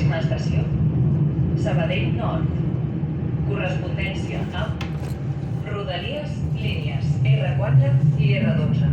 Pròxima estació, Sabadell Nord. Correspondència amb Rodalies, línies R4 i R12.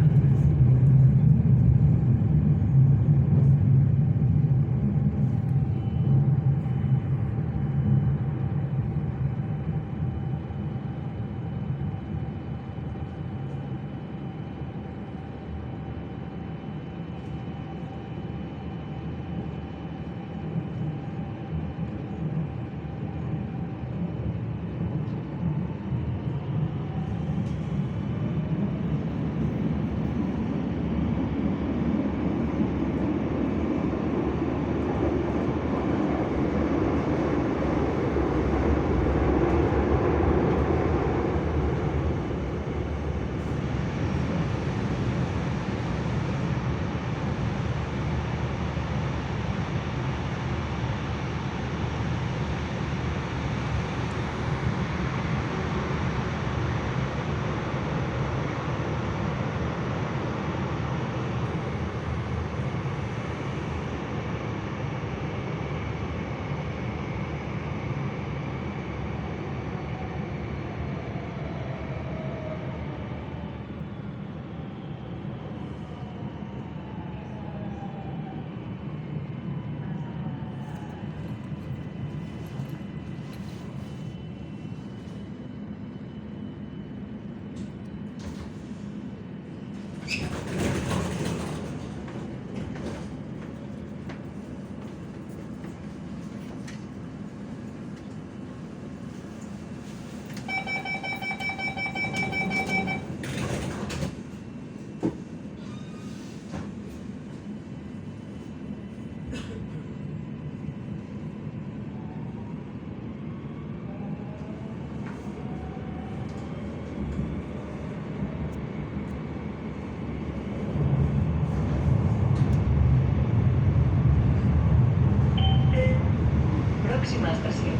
Pròxima estació,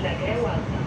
La Creu Alta.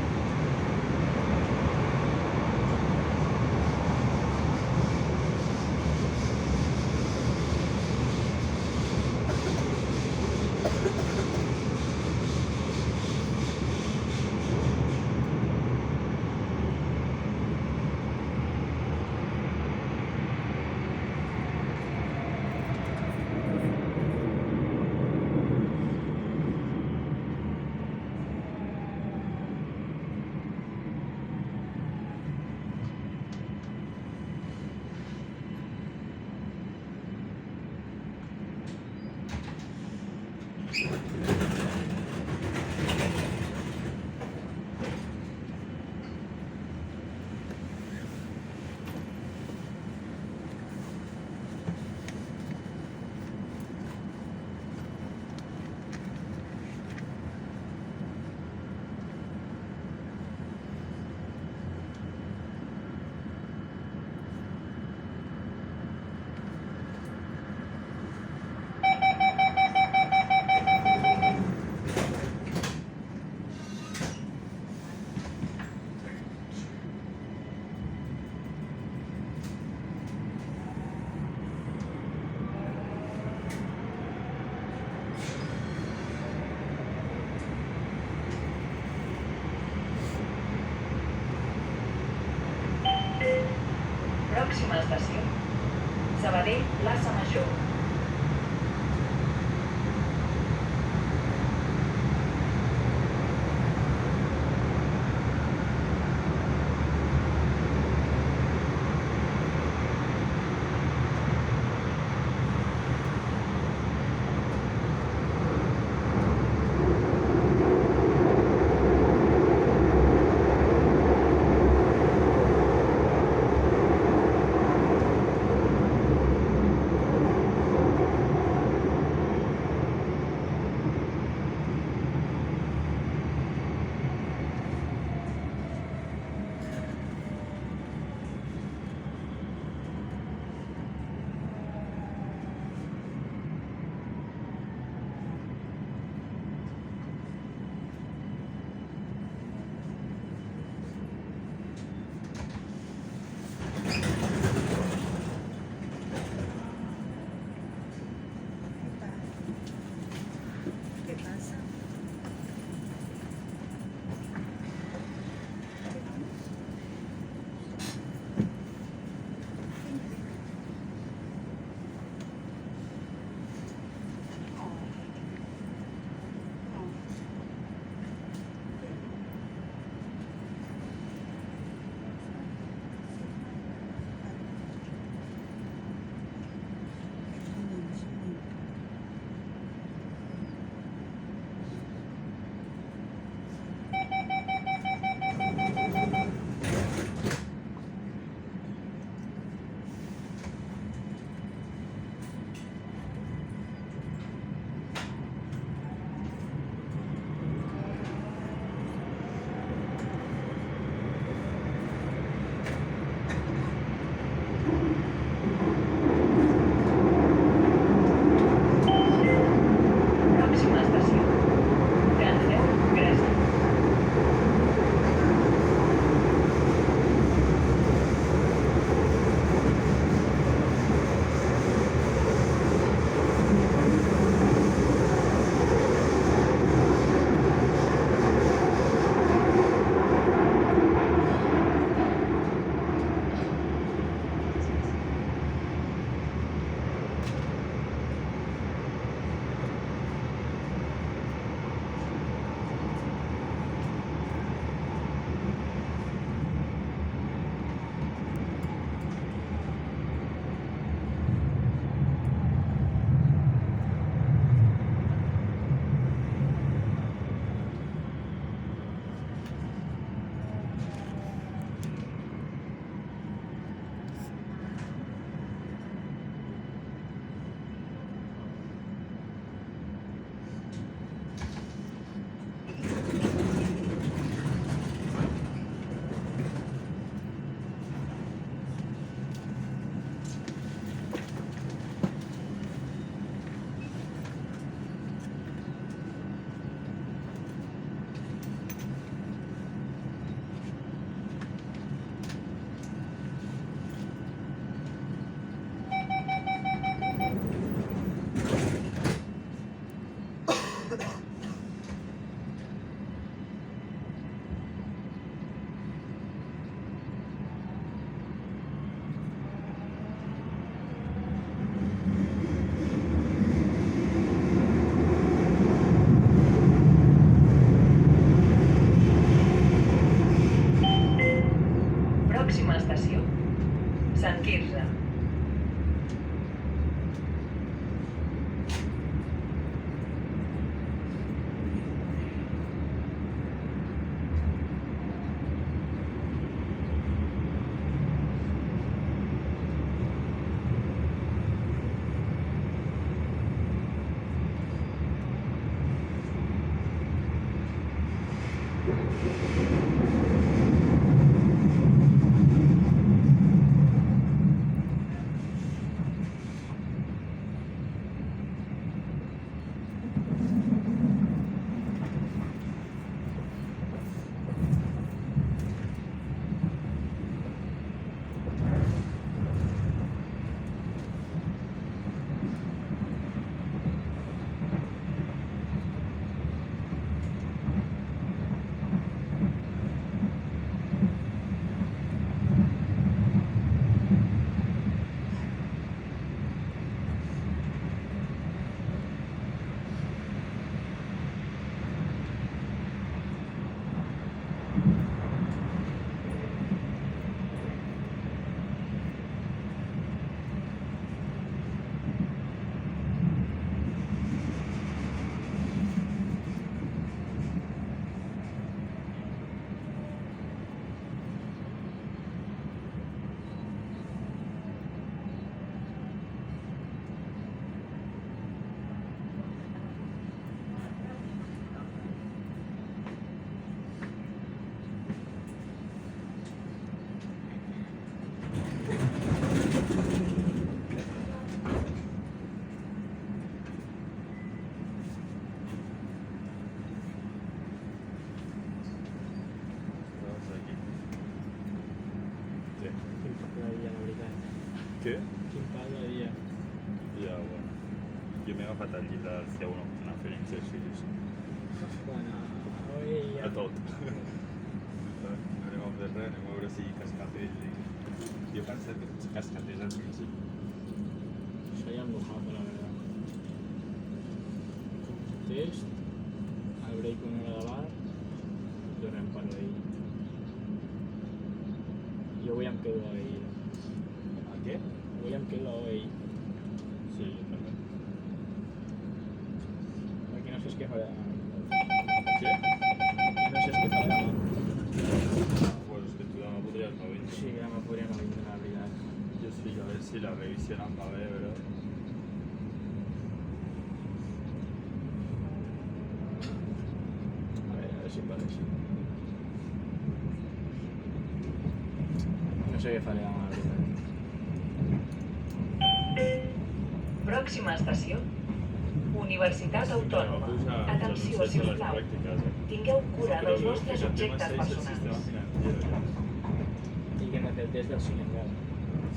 Pròxima estació, Sabadell Plaça Major. estació. Sant Quirze. Què? Quin pal de dia. Ja, bueno. Jo m'he agafat el llit del C1 anar fent exercicis. Bueno, avui ja... A tot. No anem a fer res, anem a veure si cascatell i... Jo pensava que cascatell al principi. Soy mojado, la verdad. Test, el break 1 hora de bar, tornem per ahir. Jo avui em quedo a ahir. A què? Avui em quedo a ahir. Sí, jo també. Aquí no sé què faré demà. Què? Aquí no sé què faré demà. Pues és que tu demà podries no vindre. Sí, demà podria no vindre, la veritat. Jo sí, a veure si la revisió em va bé, però... A veure si em va així. No sé què faré demà, la veritat. Pròxima estació. Universitat Autònoma. Atenció, sisplau. Tingueu cura dels vostres objectes personals. I que hem de fer el test del Silengal.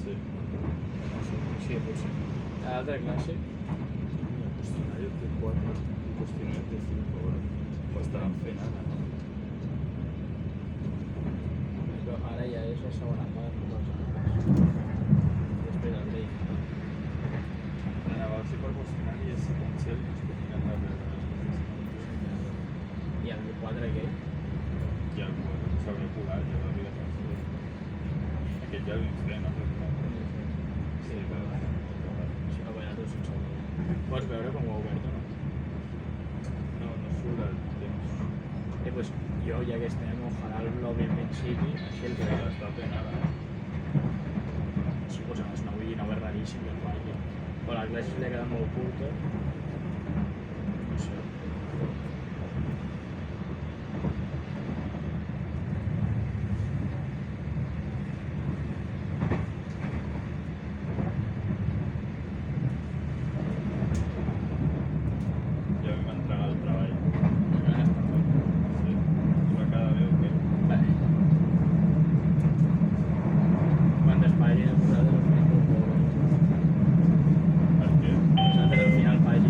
Sí. Sí, potser. A l'altra classe? Un qüestionari de 4, un qüestionari de 5, bro. Ho estaran fent ara, no? Però ara ja és la segona part. Després del break. Anava a ser per qüestionari és seqüencial i es podien anar a veure. I el 4 què? I el 4 s'haurà colat, ja l'hauria de fer. Aquest ja el vam fer, no? Sí, però... Si no guanyar tots sense obrir. Pots veure com ho ha obert o no? No surt el temps. Pues jo ja que estem, ojalà l'obri al principi, així el Però que... està fent ara. Sí, pues a les 9 i 9 és raríssim que el faci. Però la classe li ha quedat molt curta. No sé. Ja vam entrar al treball. Ah, Sí. I va quedar bé o què? vale. Quantes pàgines vosaltres al final? Per què? Vosaltres al final pàgines.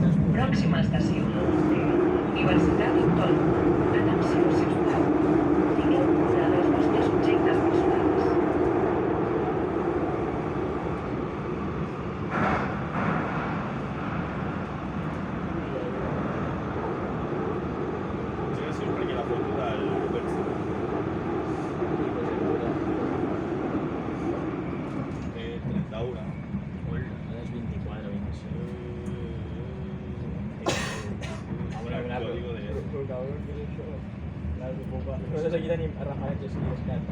Nosaltres aquí tenim referències i escat.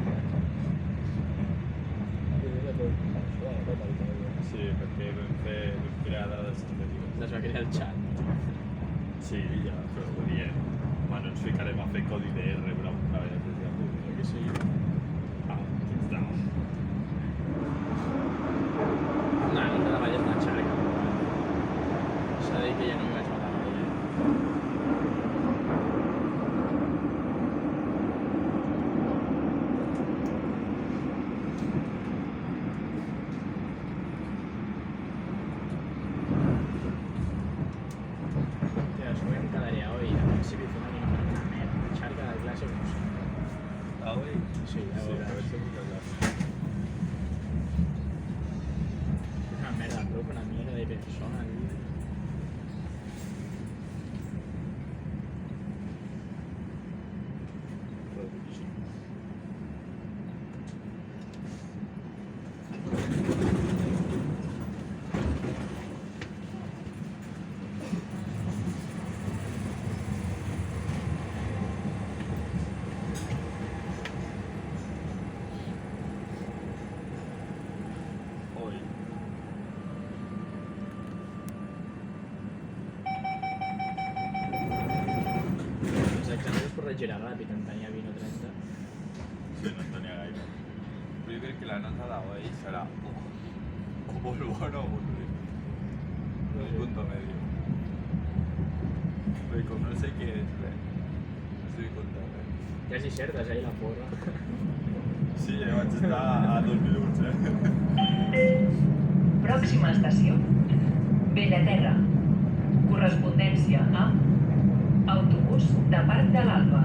Sí, perquè vam crear dades sintètiques. Les va crear el xat. Sí, ja, però vull dir, home, no ens ficarem a fer codi DR, però una vegada des de públic. Que sí. Quins down. No, no treballes una xarca. S'ha dit que ja no m'hi vaig matar mai. Hòstia, això em quedaria hoy. Al principi fue una merda. Xarca de clase, no sé. Ah, oi? Sí, ja Sí, veuràs. però això puc hablar. Una merda, loco, una mierda de persona, tío. Oi. Els exàmens es corregirà ràpid, en tenia 20 o 30. Sí, no en tenia gaire. Però jo crec que la nota d'avui serà o molt bona o molt bé. Un punto medio. Perquè com no sé què és res, no estic content res. Quasi certes, ahí la porra. Sí, vaig estar a 2 minuts, Pròxima estació. Bellaterra. Correspondència amb autobús de Parc de l'Alba.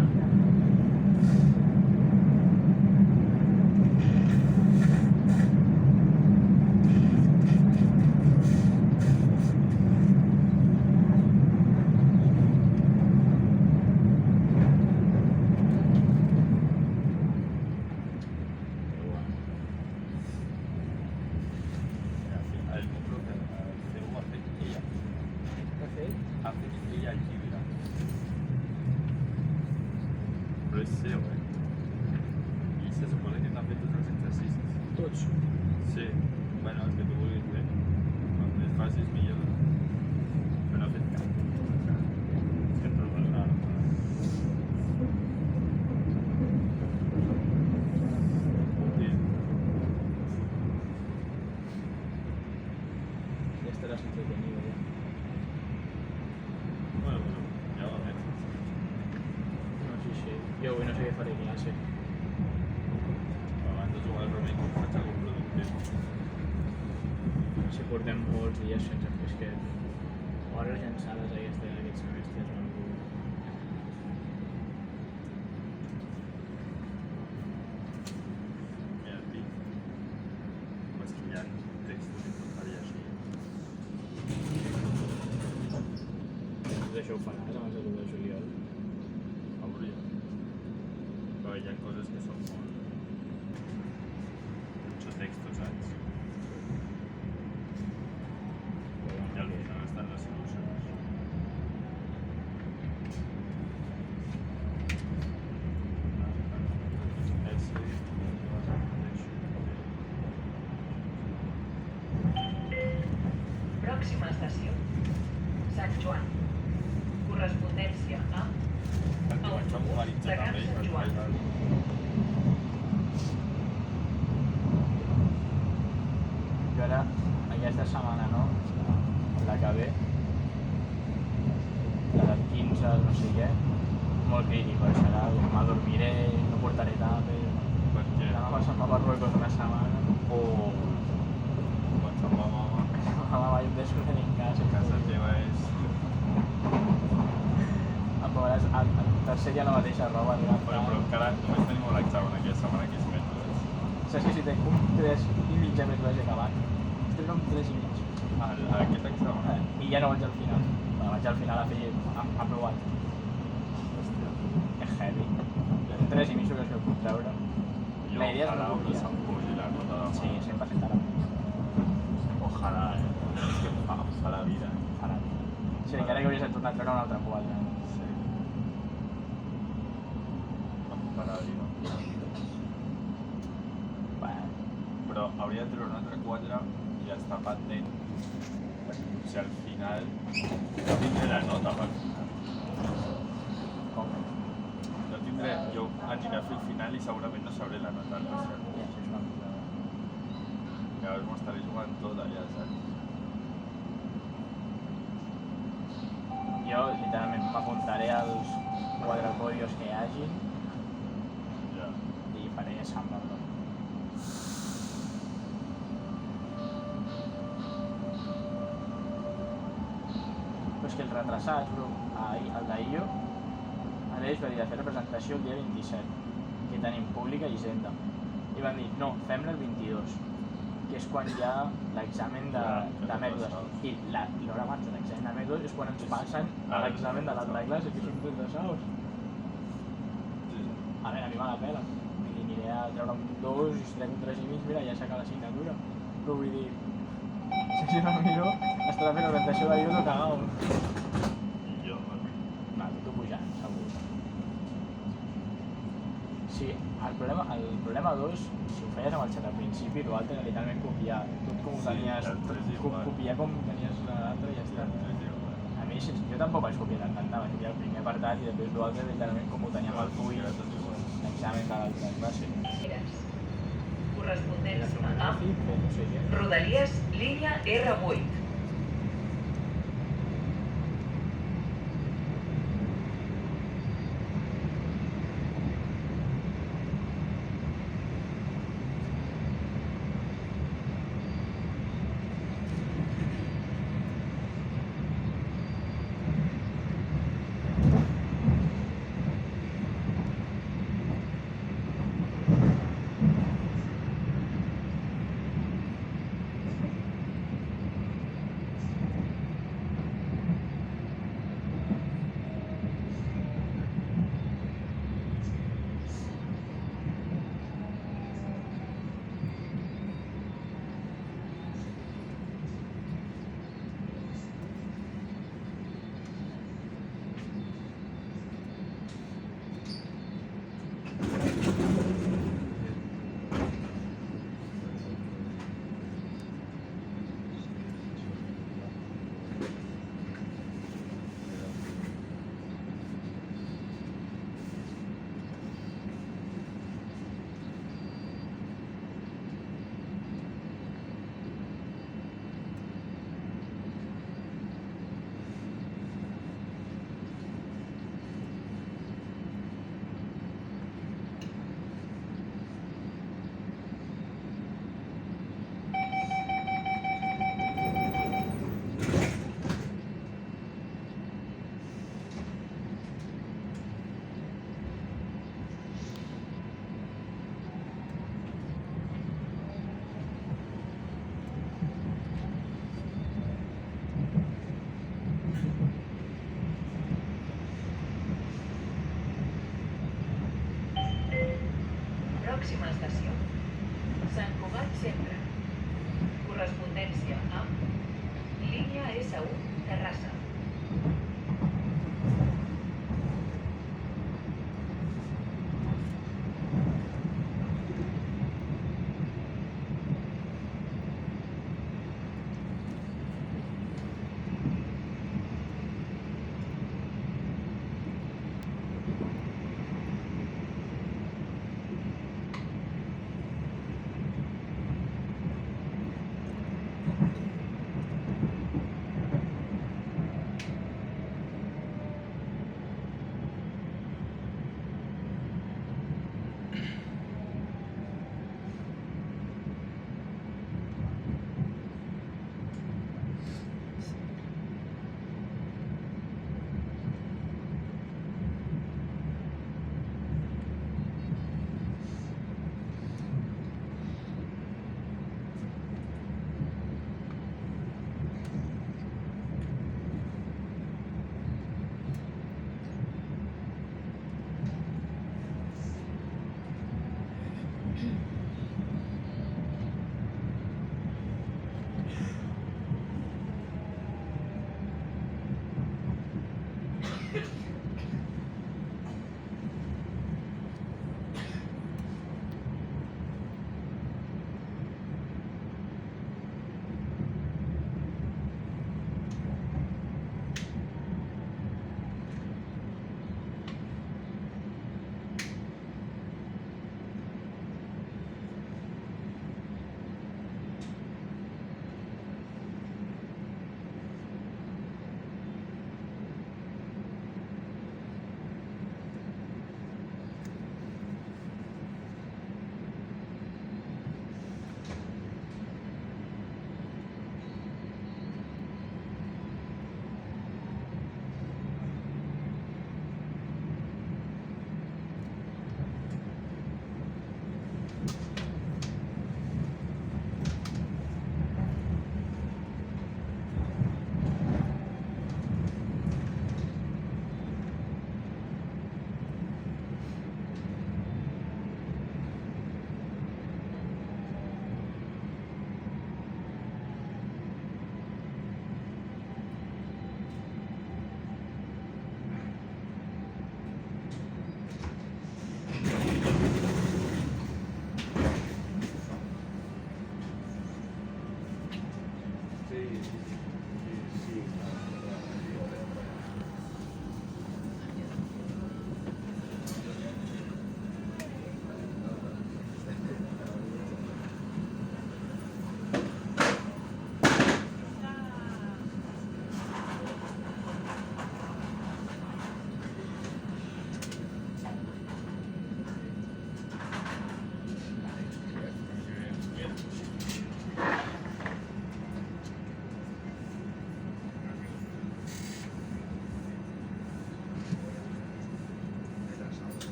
El número que el seu ha fet ella. Què ha fet? Ha fet ella el llibre. Però és seu, I se supone que t'ha fet tots els exercicis. Tots. Sí, bueno, el que tu vulguis fer. Com més facis, millor. Però no ha fet cap. És que tot va Ya estarás entretenido ya. Bueno, ja ho veig. No, sí, sí. Jo avui no sé què faré classe. Abans de jugar al remei, faig algun productiu. Si portem molts dies sense fer, és que hores llançades aquest semestre és una locura. Mira, el pic. Pues que hi ha textos que tot faria així. Tot això ho faràs abans de l'1 de juliol. Hauria. Però hi ha coses que són molt... Mucho texto, saps? I al final estan les solucions. Pròxima estació. Sant Joan. Correspondència amb Perquè vaig memoritzar també Sant Joan. Jo ara, aquesta setmana, no? La que ve, la del 15, no sé què, molt crític, serà, m'adormiré, no portaré tàpers, Per què? anem a Sant Marruecos una setmana, Vaig amb la mama. mama va un desorden en casa, Casa teva és... em veuràs al tercer dia la mateixa roba, Bueno, però encara només tenim un examen aquesta setmana que és mètodes. saps que si tenc un 3 i mig més l'he acabat? Estic amb 3 i mig. Aquest examen? I ja no vaig al final. Bueno, vaig al final a fer aprovat. Hòstia. Que heavy. 3 i mig que puc treure. Jo La idea és ojalà no us copiar. em pugi la nota de Sí, 100% ara. Ojalà, És que em fa la vida. Ara. Sí, encara que hauries de tornar a treure un altre 4. Sí. Em fa Ferrari, no? Bueno, Però hauria de treure un altre quadre i està pendent. Si al final no tindré la nota per final. com? No tindré, jo aniré a fer el final i segurament no sabré la nota al parcial. Ja, això és una putada. Llavors m'ho estaré jugant tot allà, saps? Jo literalment m'apuntaré als quadripodios que hi hagi Ja. i faré samba, bro. Però és que els retrasats, bro, el d'Aio, Aleix va dir de fer la presentació el dia 27, que tenim pública i Hisenda. I van dir, no, fem-la el 22, que és quan hi ha l'examen de mètodes. I l'hora abans de l'examen de mètodes és quan ens passen a l'examen de l'altra classe, que són retrasats. A veure, a mi me la pela. Vull dir, aniré a treure un 2 i si trec un 3 i mig, mira, ja s'acaba l'assignatura. Però vull dir, si no miro, estarà fent l'orientació d'ahir tot cagau. Jo, Va, tu pujant, segur. Sí, el problema 2, si ho feies amb el xat al principi, l'altre era literalment copiar. Tot com ho Sí, tenies, el tres igual. copiar com tenies l'altre i ja està. A mi, jo tampoc vaig copiar tant, vaig copiar el primer apartat i després l'altre literalment com ho teníem al full, l'examen de l'altra classe. Correspondència No amb sé què. Rodalies, línia R8. Pròxima estació. Sant Cugat Centre. Correspondència amb línia S1 Terrassa.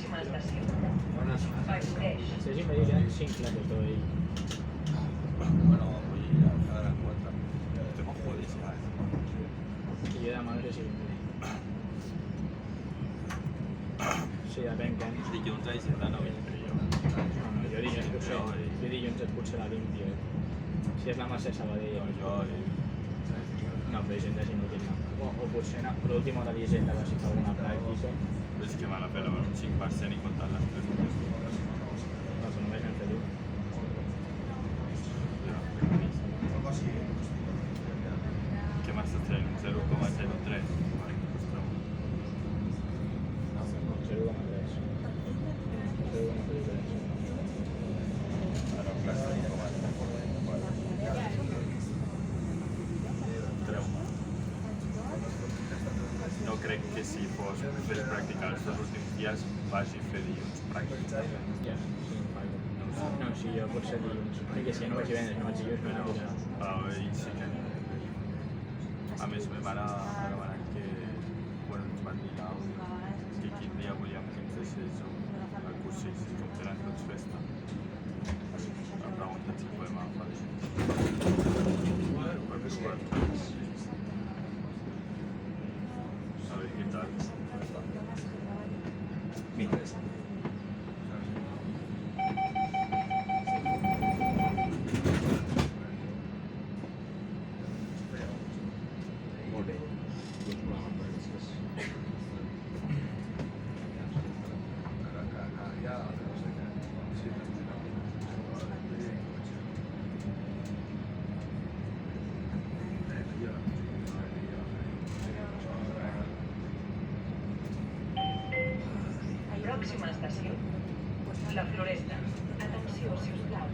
Pròxima estació. Vallcoreix. Si me dirían 5 clases todo ahí. Bueno, voy a ir a cada 4. Tengo jueves ya, Y yo de madre sí vendré. Sí, depèn que... Dilluns a Hisenda no vindré jo. No, jo dilluns potser... Jo dilluns et potser la 20, tio. Si és la Mercè Sabadell... Jo, No, però Hisenda és inútil, no. O potser no, l'última hora d'Hisenda va si fa alguna pràctica. és que me la pela un 5% i comptant les 3 hores. Doncs només hem fet un. Què m'estàs traient? Un 0,03? 0,3. 0,3. Ara, clar, 0,3. Treu-me. No crec que si fos fes practicar els 2 últims dies vagi a fer dilluns pràctica. Ja, sí, no, sí, jo potser dilluns. Perquè si no vaig divendres, no vaig dilluns, no vaig dilluns. I sí que a més, ma mare ha demanat que quan ens van dir que quin dia volíem que ens deixés el curs 6 i com tenen tots festa, m'ha preguntat si podem agafar això. Per provar. A veure què tal. Mira. Molt bé. Pròxima estació. La Floresta. Atenció, si us plau.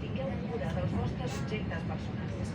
Tingueu cura dels vostres objectes personals.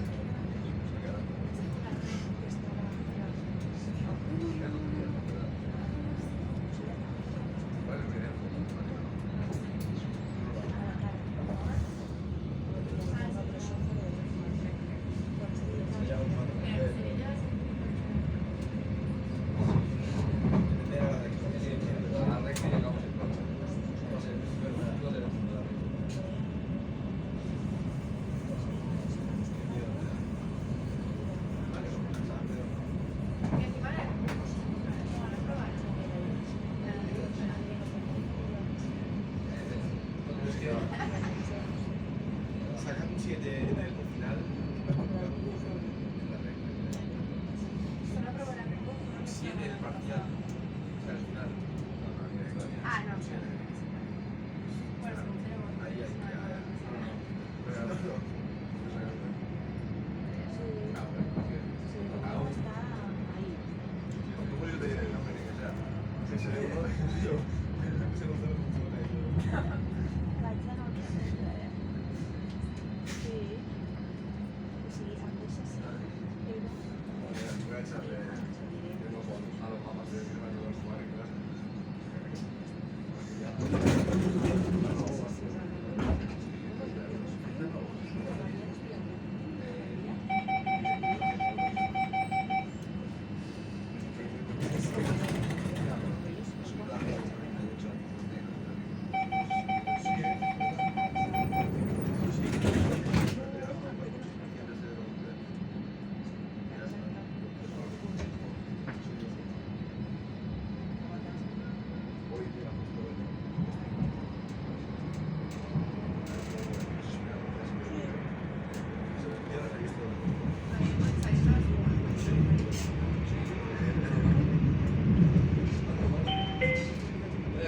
Sacan 7 en el final. 7 el parcial. O sea, al final. Ah, no. Ahí, ¿cómo yo te diré el nombre que sea? Voy a echarle unos bonos a los papás de mi hermano de jugar en clase.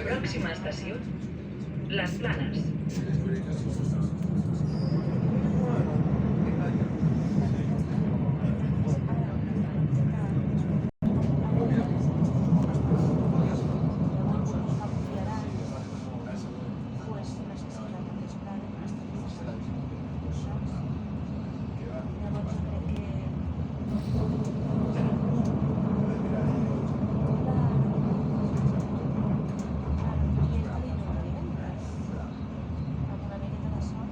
Pròxima estació. Les Planes. Alguna miqueta de sort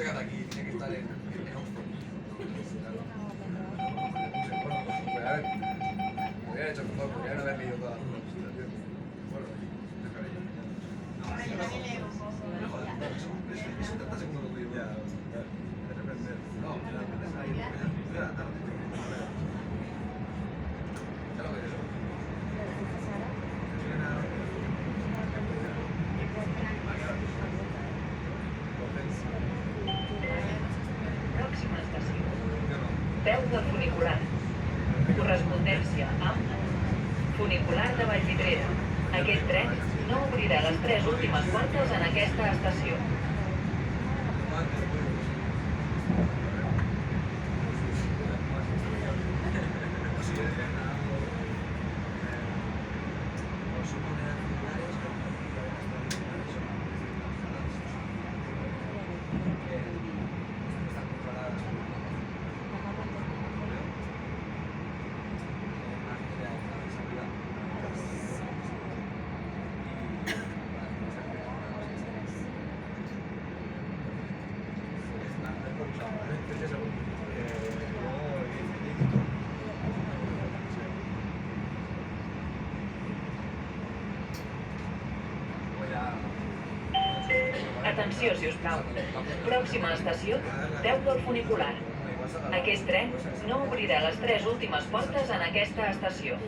sacat aquí, tiene que estar en Oxford. Podría haber hecho mejor, podría no haber leído toda la documentación. Bueno, dejaré yo. Ahora yo también leo un poco. Eso 30 segundos lo digo. Ya, de repente. No, de repente es ahí. Ya la tarde. Ya lo ves. Pròxima estació. Peu de funicular. Correspondència amb funicular de Vallvidrera. Aquest tren no obrirà les 3 últimes portes en aquesta estació. Atenció, si us plau. Pròxima estació, Peu del funicular. Aquest tren no obrirà les 3 últimes portes en aquesta estació.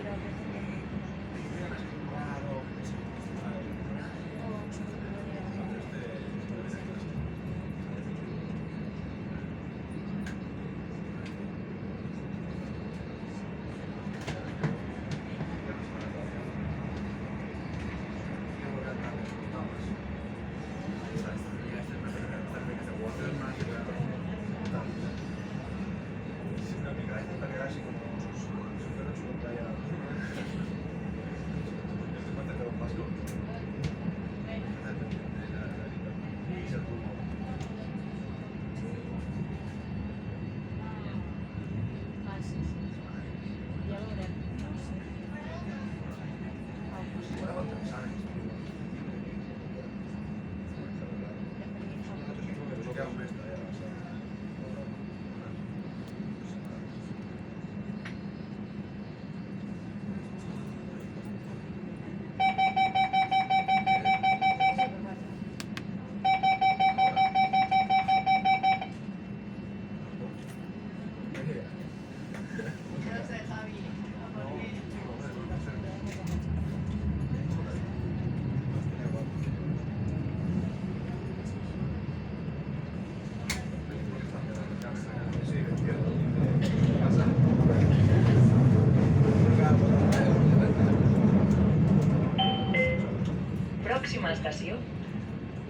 Pròxima estació,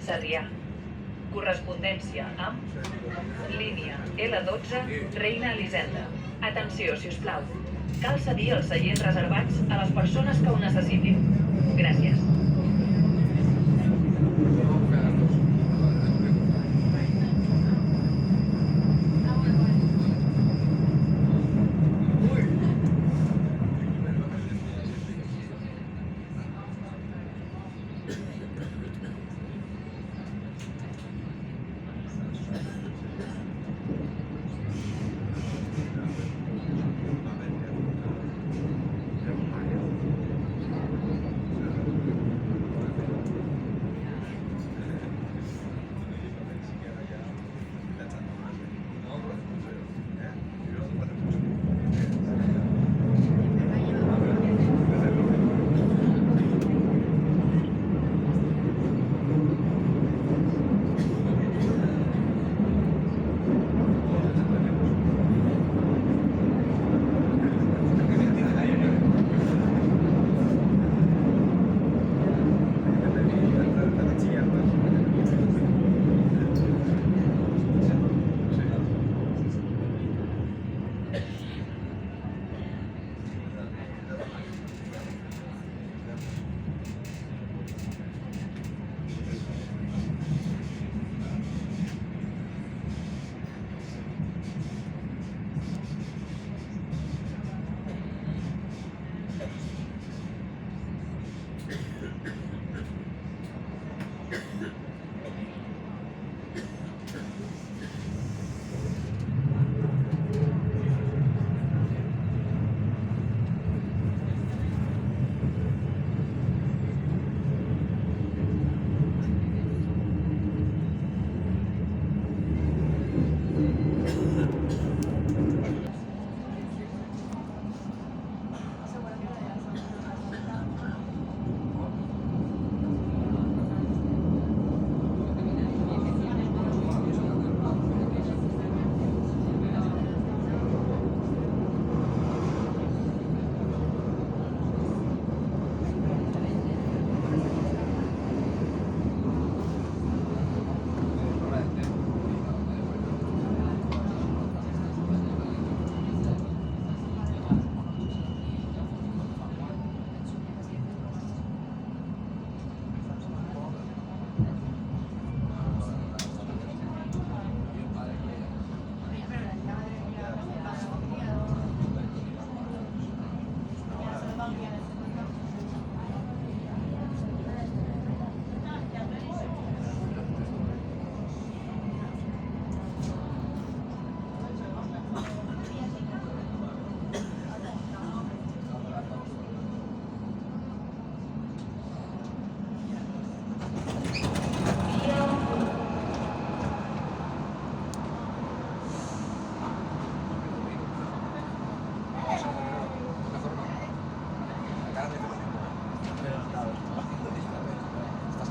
Sarrià. Correspondència amb línia L12 Reina Elisenda. Atenció, si us plau. Cal cedir els seients reservats a les persones que ho necessitin. Gràcies.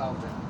salt,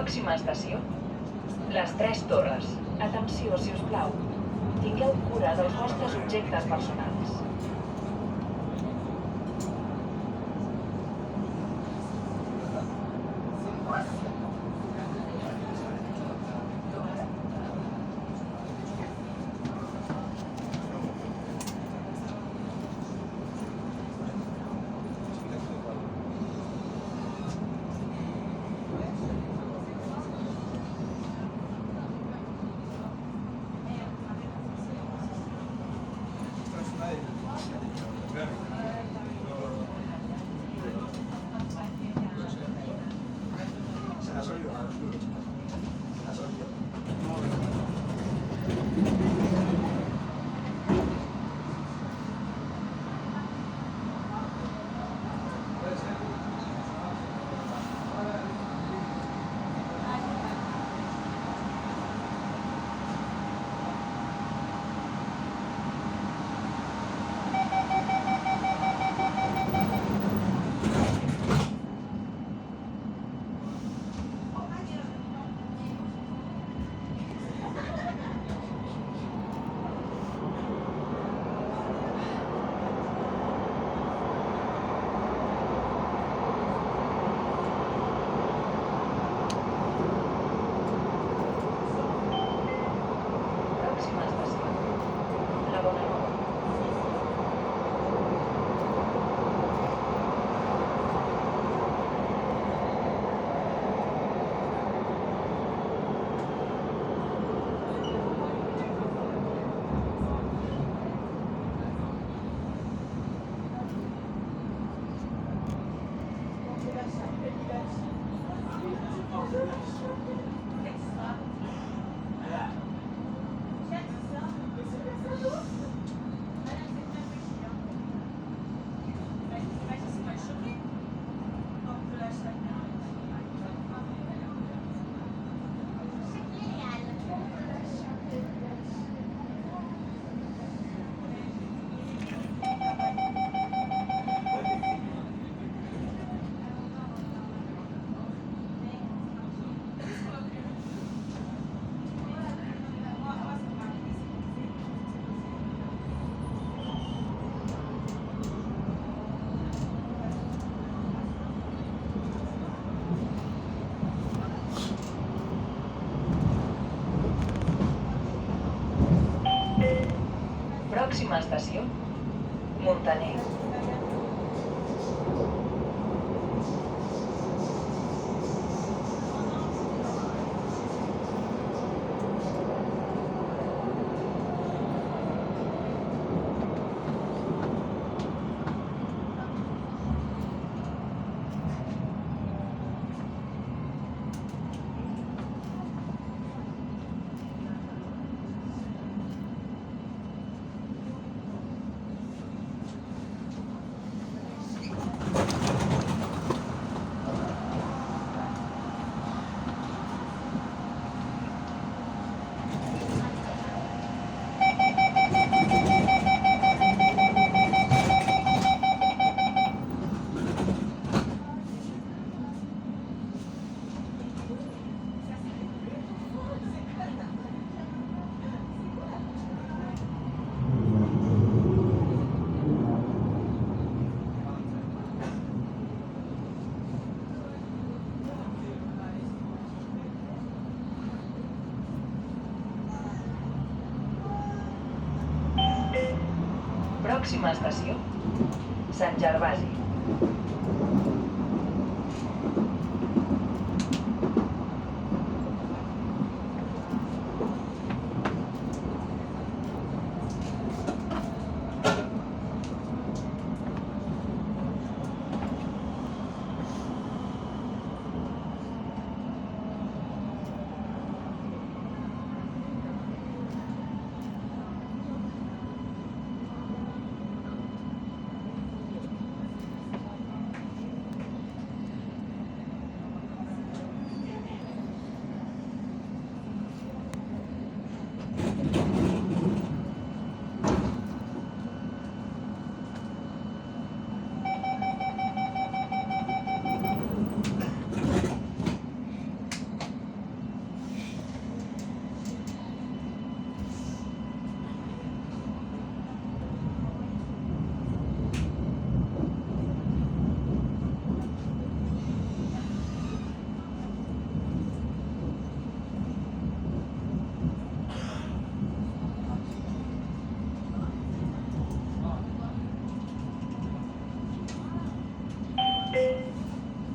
Pròxima estació, les Tres Torres. Atenció, si us plau. Tingueu cura dels vostres objectes personals. Pròxima estació, Muntaner. Pròxima estació, Sant Gervasi.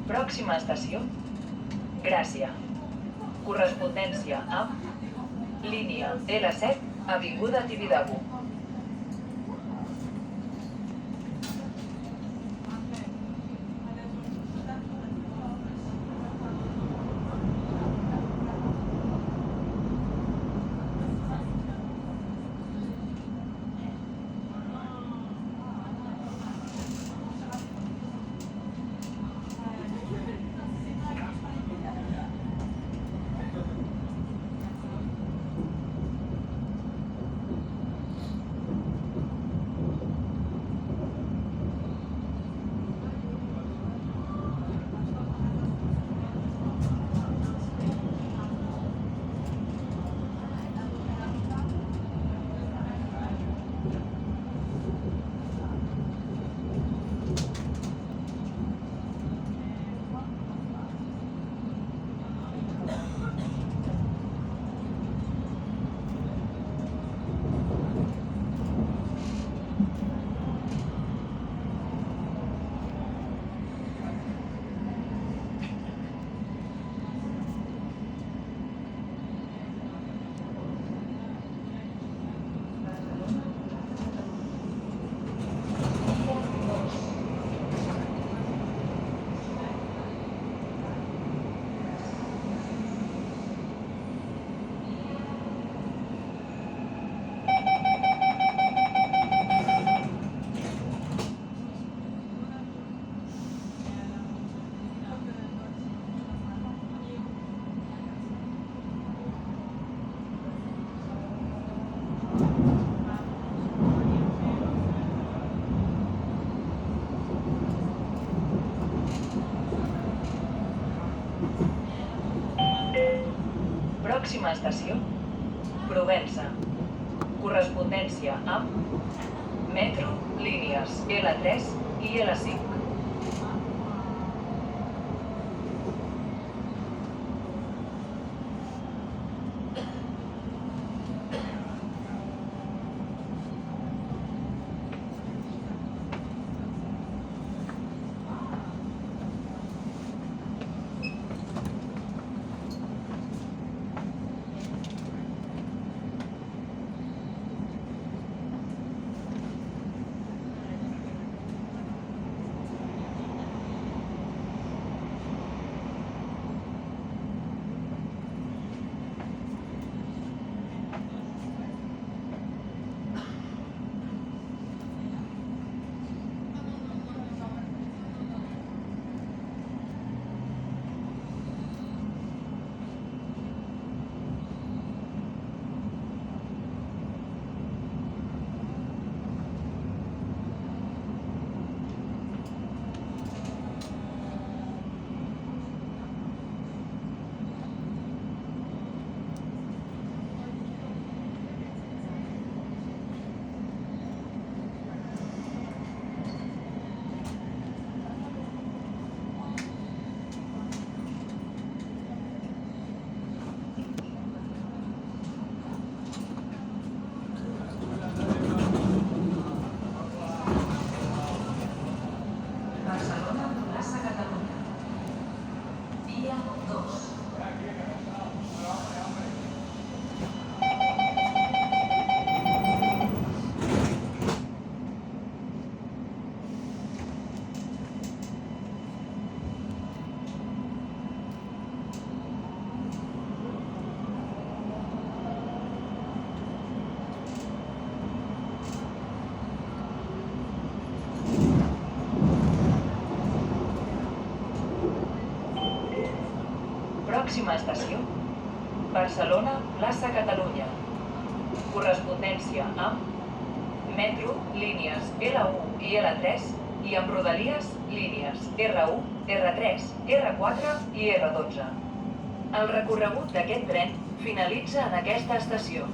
Pròxima estació, Gràcia. Correspondència amb línia L7, Avinguda Tibidabo. Pròxima estació, Provença. Correspondència amb metro, línies L3 i L5. Pròxima estació, Barcelona, plaça Catalunya. Correspondència amb metro, línies L1 i L3 i amb rodalies, línies R1, R3, R4 i R12. El recorregut d'aquest tren finalitza en aquesta estació.